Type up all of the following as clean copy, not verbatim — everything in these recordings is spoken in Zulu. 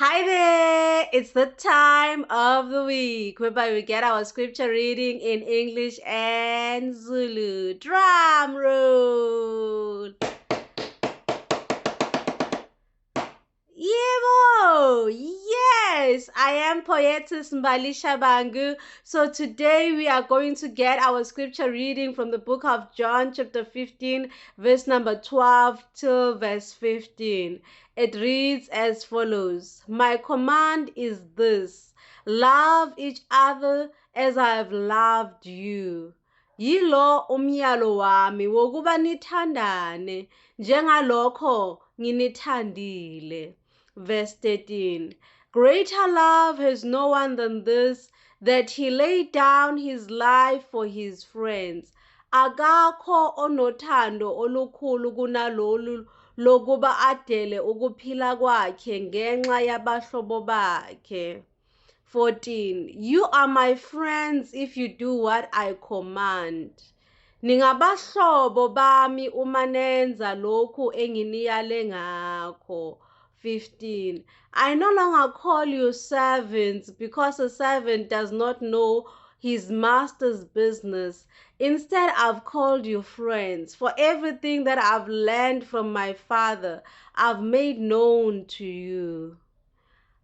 Hi there! It's the time of the week whereby we get our scripture reading in English and Zulu. Drum roll! Yebo! Yes! I am Poetess Mbali Shabangu. So today we are going to get our scripture reading from the book of John chapter 15 verse number 12 till verse 15. It reads as follows. My command is this. Love each other as I have loved you. Yilo umyalo wami wokuba nithandane njengalokho nginithandile. Verse 13. Greater love has no one than this, that he laid down his life for his friends. Akakho onothando olukhulu kunalolu lokuba adele ukuphila kwakhe ngenxa yabahlobo bakhe. 14. You are my friends if you do what I command. Ningabahlobo bami uma nenza lokhu enginiyale ngakho. 15. I no longer call you servants because a servant does not know his master's business. Instead, I've called you friends, for everything that I've learned from my father, I've made known to you.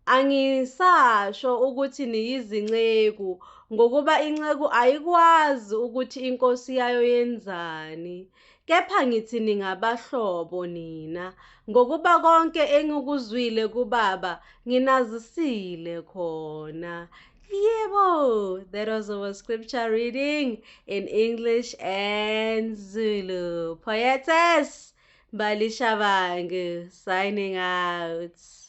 Angisasho ukuthi niyizinceku ngokuba inceku ayikwazi ukuthi inkosi yayo yenzani. Kepha ngithi ningabahlobo nina, ngokuba konke engikuzwile kuBaba nginazisile khona. Yebo, that was our scripture reading in English and Zulu. Poetess Mbali Shabangu signing out.